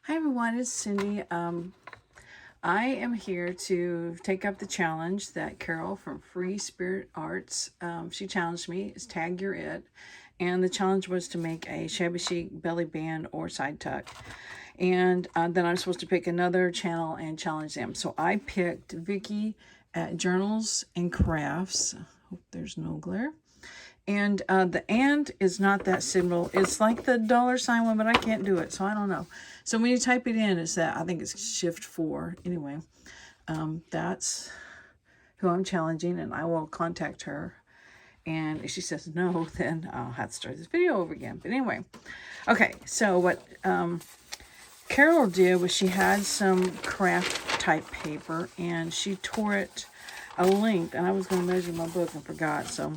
Hi everyone, it's Cindy. I am here to take up the challenge that Caryl from Free Spirit Arts, she challenged me. It's Tag Your It. And the challenge was to make a shabby chic belly band or side tuck. And then I'm supposed to pick another channel and challenge them. So I picked Vikki at Journals and Crafts. Hope there's no glare. And the and is not that symbol. It's like the $ one, but I can't do it, so I don't know. So when you type it in, it's that. I think it's Shift 4. Anyway, that's who I'm challenging, and I will contact her. And if she says no, then I'll have to start this video over again. But anyway, okay, so what Caryl did was she had some craft type paper, and she tore it a length, and I was going to measure my book and forgot, so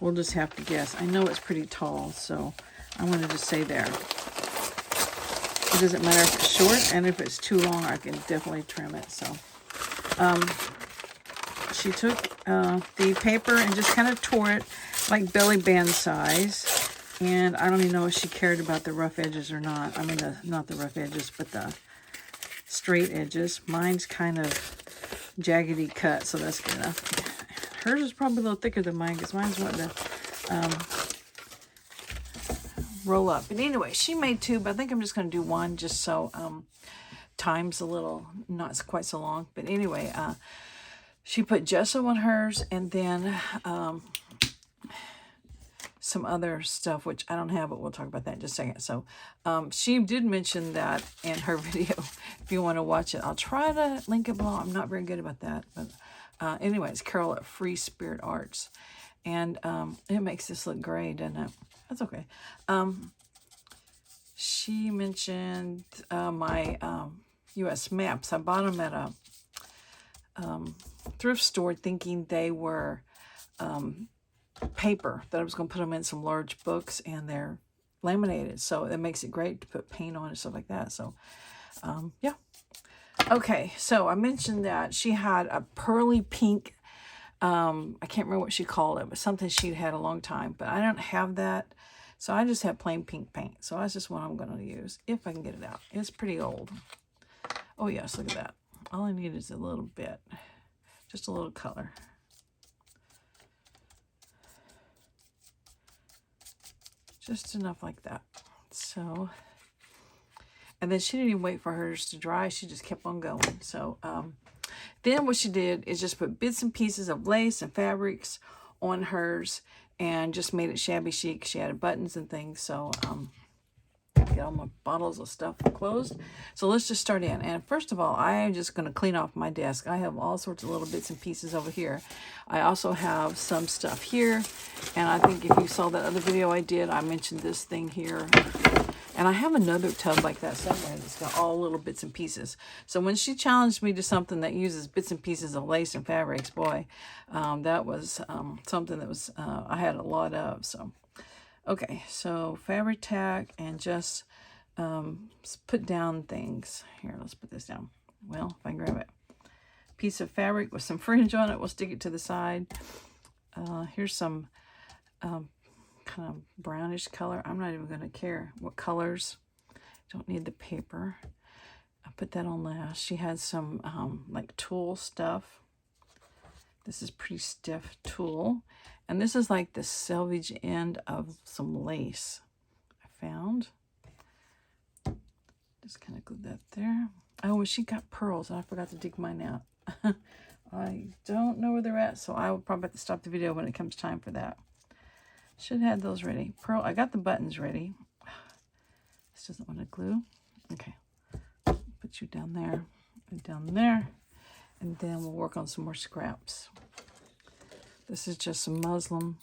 we'll just have to guess. I know it's pretty tall, so I wanted to say there. It doesn't matter if it's short, and if it's too long, I can definitely trim it. So she took the paper and just kind of tore it like belly band size. And I don't even know if she cared about the rough edges or not. I mean, not the rough edges, but the straight edges. Mine's kind of jaggedy cut, so that's good enough. Hers is probably a little thicker than mine because mine's wanting to roll up. But anyway, she made two, but I think I'm just going to do one just so time's a little not quite so long. But anyway, she put gesso on hers, and then some other stuff, which I don't have, but we'll talk about that in just a second. So she did mention that in her video. If you want to watch it, I'll try to link it below. I'm not very good about that. But anyway, it's Caryl at Free Spirit Arts. And it makes this look great, doesn't it? That's okay. She mentioned my U.S. maps. I bought them at a thrift store thinking they were paper, that I was going to put them in some large books, and they're laminated, so it makes it great to put paint on and stuff like that. So yeah, okay, so I mentioned that she had a pearly pink, I can't remember what she called it, but something she'd had a long time, but I don't have that, so I just have plain pink paint. So that's just what I'm going to use if I can get it out. It's pretty old. Oh yes, look at that. All I need is a little bit, just a little color. Just enough like that. So, and then she didn't even wait for hers to dry. She just kept on going. So then what she did is just put bits and pieces of lace and fabrics on hers and just made it shabby chic. She added buttons and things. So get all my bottles of stuff closed. So let's just start in. And first of all, I am just going to clean off my desk. I have all sorts of little bits and pieces over here. I also have some stuff here. And I think if you saw that other video I did, I mentioned this thing here. And I have another tub like that somewhere that's got all little bits and pieces. So when she challenged me to something that uses bits and pieces of lace and fabrics, boy, that was something that was I had a lot of. So okay, so fabric tack and just put down things. Here, let's put this down. Well, if I can grab it. Piece of fabric with some fringe on it. We'll stick it to the side. Here's some kind of brownish color. I'm not even going to care what colors. Don't need the paper. I put that on last. She had some like tulle stuff. This is pretty stiff tulle. And this is like the selvage end of some lace I found. Just kind of glue that there. Oh, and she got pearls, and I forgot to dig mine out. I don't know where they're at, so I will probably have to stop the video when it comes time for that. Should have had those ready. Pearl, I got the buttons ready. This doesn't want to glue. Okay. Put you down there and down there. And then we'll work on some more scraps. This is just some muslin.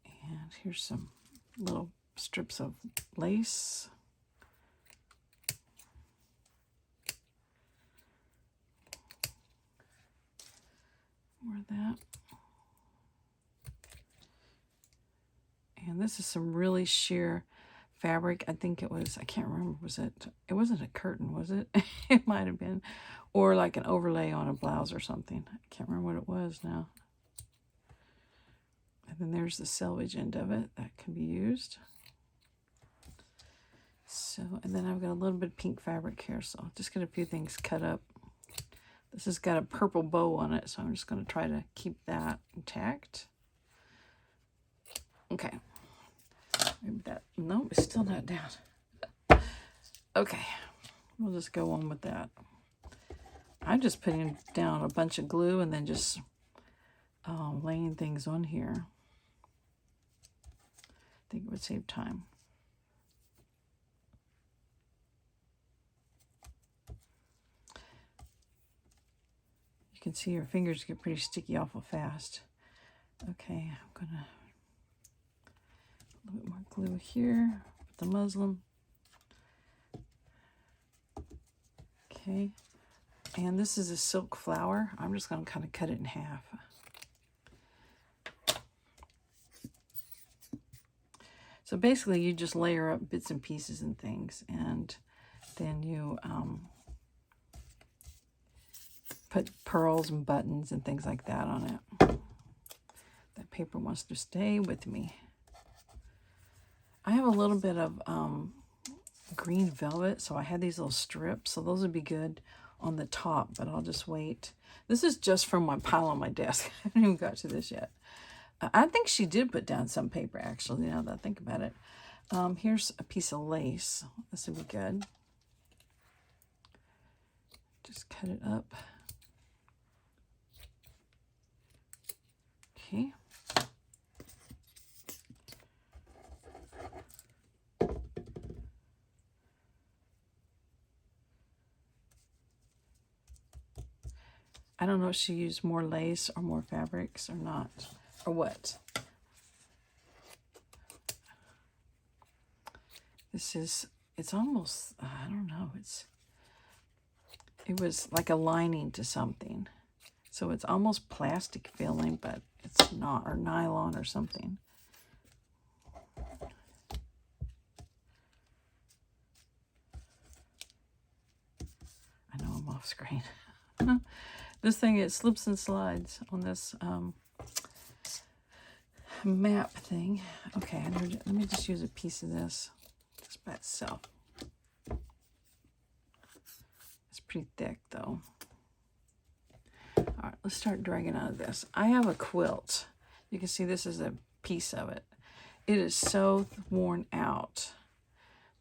And here's some little strips of lace. More of that. And this is some really sheer fabric. I think it was, I can't remember, it wasn't a curtain, was it? It might have been. Or like an overlay on a blouse or something. I can't remember what it was now. And then there's the selvage end of it that can be used. So, and then I've got a little bit of pink fabric here, so I'll just get a few things cut up. This has got a purple bow on it, so I'm just going to try to keep that intact. Okay. Maybe that, no, it's still not down. Okay, we'll just go on with that. I'm just putting down a bunch of glue and then just laying things on here. I think it would save time. You can see your fingers get pretty sticky awful fast. Okay, I'm gonna a little bit more glue here with the muslin. Okay, and this is a silk flower. I'm just gonna kind of cut it in half. So basically you just layer up bits and pieces and things, and then you put pearls and buttons and things like that on it. That paper wants to stay with me. I have a little bit of green velvet, so I had these little strips, so those would be good on the top, but I'll just wait. This is just from my pile on my desk. I haven't even got to this yet. I think she did put down some paper, actually, now that I think about it. Here's a piece of lace. This would be good. Just cut it up. Okay. I don't know if she used more lace or more fabrics or not, or what. This is, it's almost, I don't know, it was like a lining to something. So it's almost plastic feeling, but it's not, or nylon or something. I know I'm off screen. This thing, it slips and slides on this map thing. Okay, let me just use a piece of this just by itself. It's pretty thick though. All right, let's start dragging out of this. I have a quilt. You can see this is a piece of it. It is so worn out.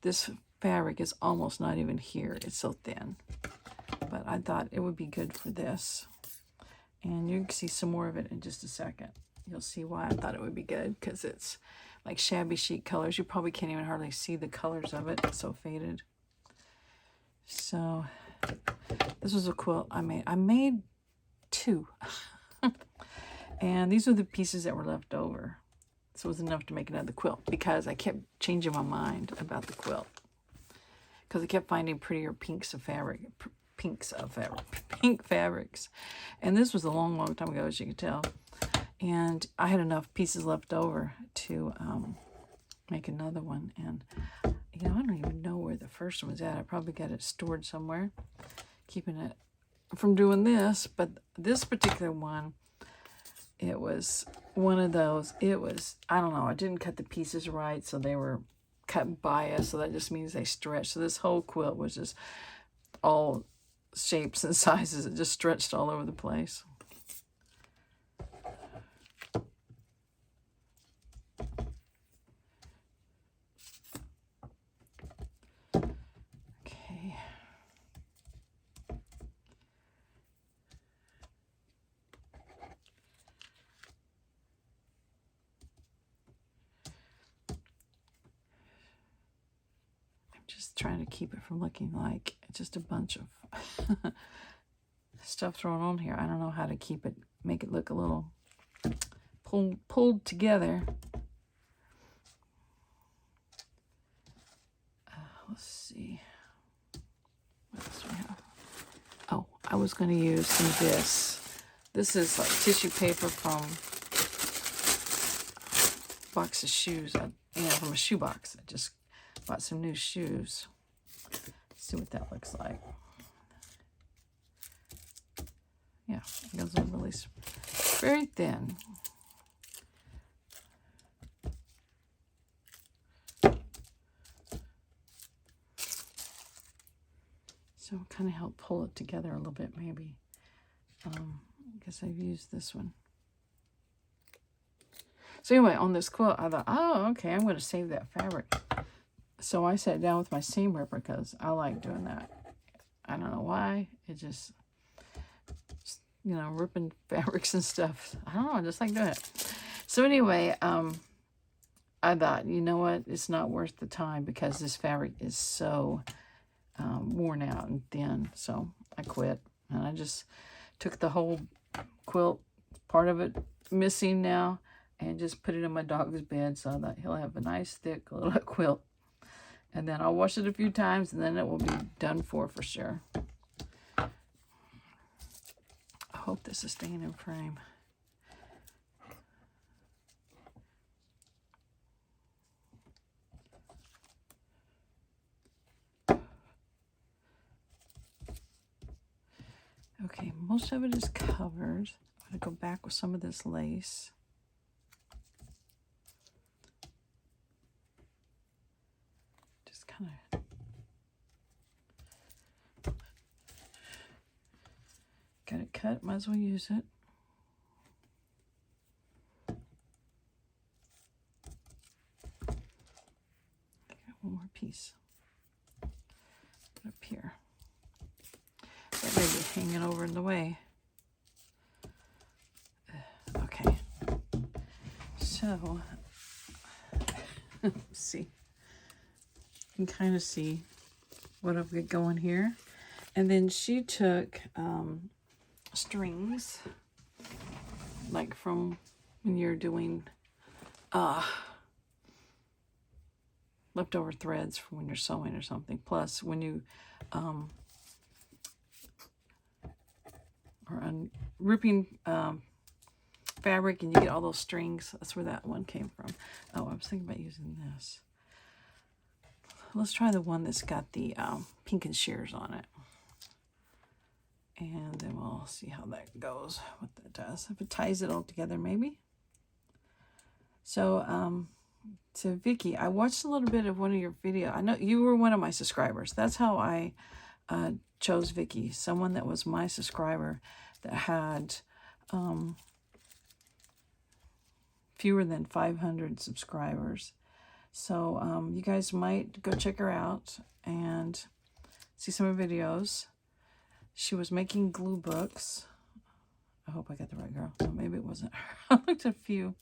This fabric is almost not even here. It's so thin. But I thought it would be good for this. And you can see some more of it in just a second. You'll see why I thought it would be good, because it's like shabby chic colors. You probably can't even hardly see the colors of it. It's so faded. So this was a quilt I made. I made 2. And these are the pieces that were left over. So it was enough to make another quilt, because I kept changing my mind about the quilt. Because I kept finding prettier pinks of fabric. Pink fabrics. And this was a long, long time ago, as you can tell. And I had enough pieces left over to make another one. And, you know, I don't even know where the first one was at. I probably got it stored somewhere, keeping it from doing this. But this particular one, it was one of those. It was, I don't know, I didn't cut the pieces right, so they were cut bias, so that just means they stretched. So this whole quilt was just all shapes and sizes. It just stretched all over the place. Okay. Just trying to keep it from looking like just a bunch of stuff thrown on here. I don't know how to keep it, make it look a little pulled together. Let's see. What else do we have? Oh, I was going to use some of this. This is like tissue paper from a box of shoes. From a shoe box. I just bought some new shoes. Let's see what that looks like. Yeah, it goes in really very thin. So kind of help pull it together a little bit, maybe. I guess I've used this one. So anyway, on this quilt, I thought, oh, okay, I'm going to save that fabric. So I sat down with my seam ripper because I like doing that. I don't know why. It just, you know, ripping fabrics and stuff. I don't know, I just like doing it. So anyway, I thought, you know what? It's not worth the time because this fabric is so worn out and thin. So I quit. And I just took the whole quilt, part of it missing now, and just put it in my dog's bed so that he'll have a nice thick little quilt. And then I'll wash it a few times and then it will be done for sure. I hope this is staying in frame. Okay, most of it is covered. I'm going to go back with some of this lace. Just kind of got it cut, might as well use it. Okay, one more piece. Put up here. That may be hanging over in the way. Okay. So, let's see. You can kind of see what I've got going here. And then she took strings, like from when you're doing leftover threads from when you're sewing or something. Plus, when you are ripping fabric and you get all those strings, that's where that one came from. Oh, I was thinking about using this. Let's try the one that's got the pink and shears on it. And then we'll see how that goes, what that does. If it ties it all together, maybe. So, to Vikki, I watched a little bit of one of your videos. I know you were one of my subscribers. That's how I chose Vikki. Someone that was my subscriber that had fewer than 500 subscribers. So you guys might go check her out and see some of her videos. She was making glue books. I hope I got the right girl. No, maybe it wasn't her. I looked at a few.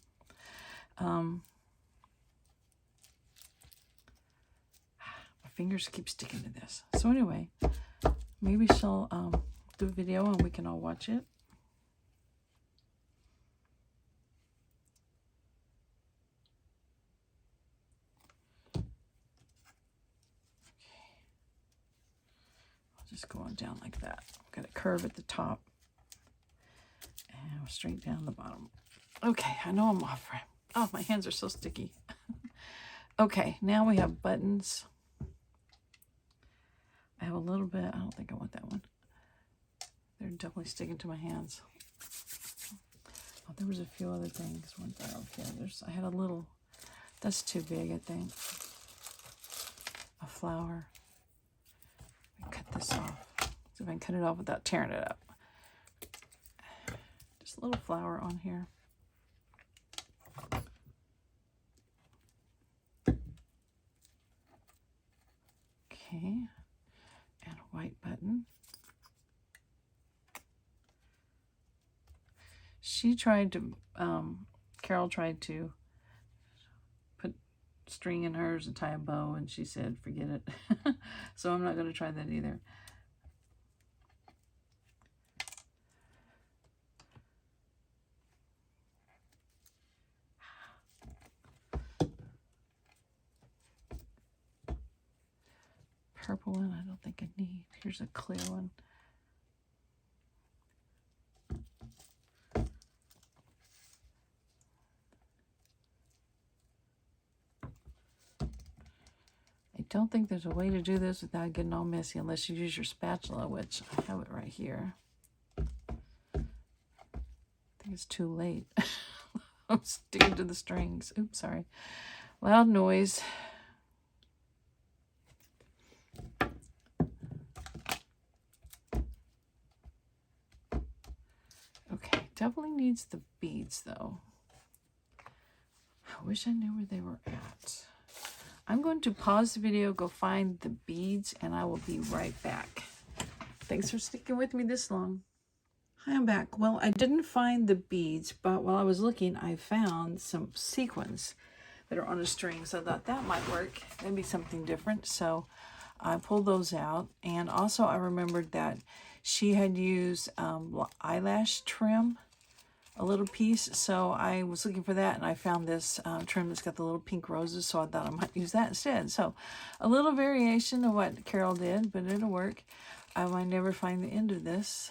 My fingers keep sticking to this. So anyway, maybe she'll do a video and we can all watch it. Just go on down like that. Got a curve at the top and straight down the bottom. Okay, I know I'm off frame. Oh, my hands are so sticky. Okay, now we have buttons. I have a little bit. I don't think I want that one. They're definitely sticking to my hands. Oh, there was a few other things. One there. Okay, I had a little. That's too big, I think. A flower. Cut this off. See if I can cut it off without tearing it up. Just a little flower on here. Okay. And a white button. She tried to, Caryl tried to put string in hers and tie a bow, and she said, forget it. So I'm not going to try that either. Purple one, I don't think I need. Here's a clear one. I don't think there's a way to do this without getting all messy unless you use your spatula, which I have it right here. I think it's too late. I'm sticking to the strings. Oops, sorry. Loud noise. Definitely needs the beads though. I wish I knew where they were at. I'm going to pause the video, go find the beads, and I will be right back. Thanks for sticking with me this long. Hi, I'm back. Well, I didn't find the beads, but while I was looking, I found some sequins that are on a string. So I thought that might work. That'd be something different. So I pulled those out. And also I remembered that she had used eyelash trim, a little piece. So I was looking for that, and I found this trim that's got the little pink roses. So I thought I might use that instead. So a little variation of what Caryl did, but it'll work. I might never find the end of this.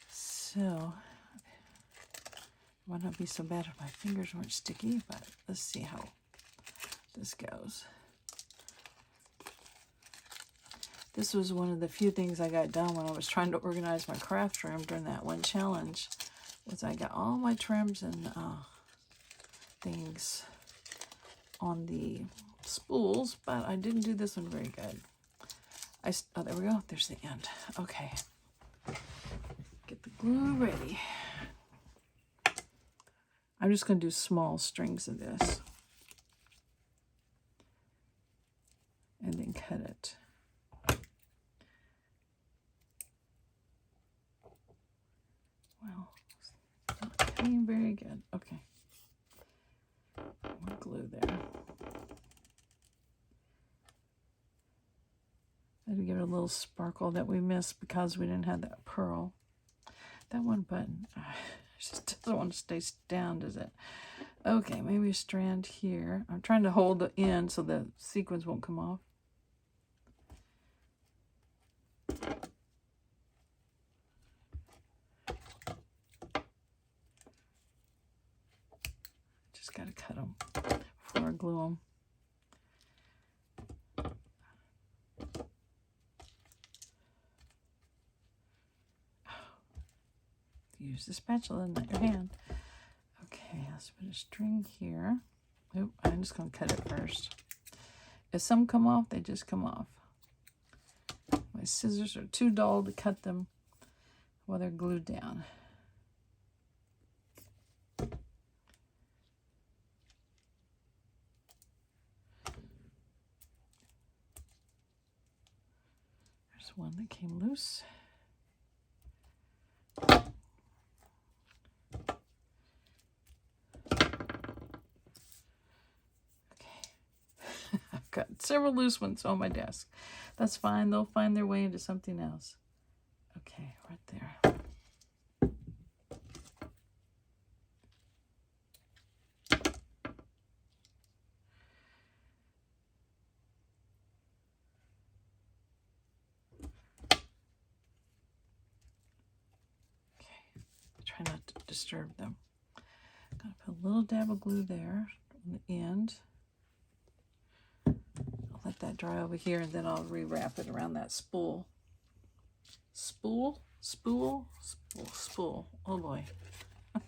So it might not be so bad if my fingers weren't sticky, but let's see how this goes. This was one of the few things I got done when I was trying to organize my craft room during that one challenge, was I got all my trims and things on the spools, but I didn't do this one very good. Oh, there we go. There's the end. Okay. Get the glue ready. I'm just going to do small strings of this. And then cut it. Well, it's not cutting very good. Okay. More glue there. To give it a little sparkle that we missed because we didn't have that pearl. That one button just doesn't want to stay down, does it? Okay, maybe a strand here. I'm trying to hold the end so the sequins won't come off. Just got to cut them before I glue them. Use the spatula, not your hand. Okay, let's put a string here. Oop, I'm just going to cut it first. If some come off, they just come off. My scissors are too dull to cut them while they're glued down. There's one that came loose. Got several loose ones on my desk. That's fine. They'll find their way into something else. Okay, right there. Okay, try not to disturb them. Gonna put a little dab of glue there on the end. Let that dry over here, and then I'll rewrap it around that spool. Spool? Spool? Spool. Spool. Oh boy. My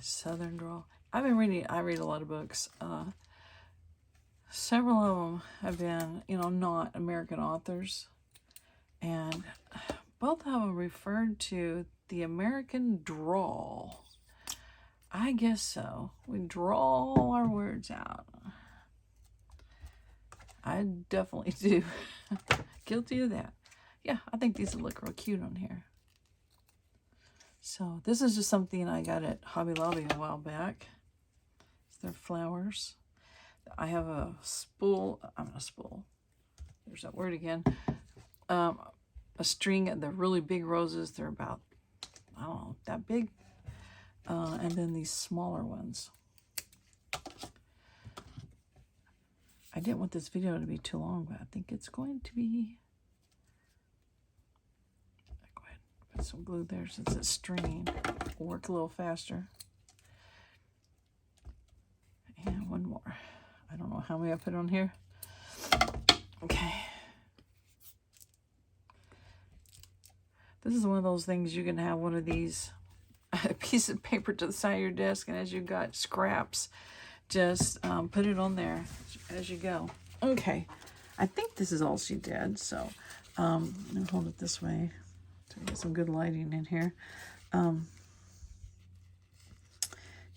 southern drawl. I read a lot of books. Several of them have been, not American authors. And both of them referred to the American drawl. I guess so. We drawl our words out. I definitely do. Guilty of that. Yeah, I think these would look real cute on here. So this is just something I got at Hobby Lobby a while back. They're flowers. I have a spool. There's that word again. A string of the really big roses. They're about, I don't know, that big. And then these smaller ones. I didn't want this video to be too long, but I think it's going to be. Go ahead and put some glue there since it's stringing. It'll work a little faster. And one more. I don't know how many I put on here. Okay. This is one of those things you can have one of these, a piece of paper to the side of your desk, and as you got scraps, just put it on there as you go. Okay, I think this is all she did. So Let me hold it this way to get some good lighting in here.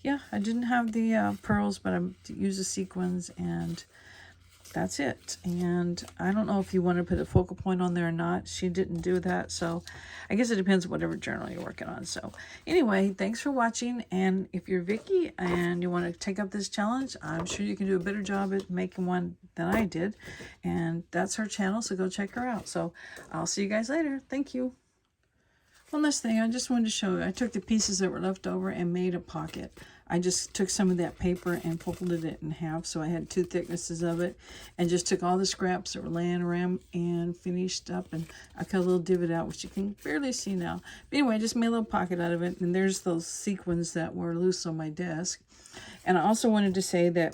Yeah, I didn't have the pearls, but I used the sequins, and that's it. And I don't know if you want to put a focal point on there or not. She didn't do that, so I guess it depends on whatever journal you're working on. So anyway, thanks for watching. And if you're Vikki and you want to take up this challenge, I'm sure you can do a better job at making one than I did. And that's her channel, so go check her out. So I'll see you guys later. Thank you. One last thing, I just wanted to show you. I took the pieces that were left over and made a pocket. I just took some of that paper and folded it in half, so I had 2 thicknesses of it, and just took all the scraps that were laying around and finished up, and I cut a little divot out, which you can barely see now. But anyway, I just made a little pocket out of it, and there's those sequins that were loose on my desk. And I also wanted to say that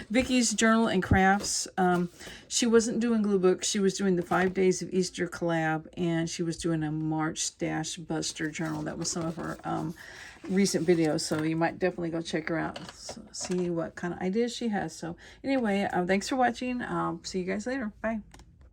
Vikki's Journal and Crafts, she wasn't doing glue books. She was doing the 5 Days of Easter collab, and she was doing a March Stash Buster journal. That was some of her recent videos, so you might definitely go check her out, see what kind of ideas she has. So anyway, thanks for watching. I'll see you guys later. Bye.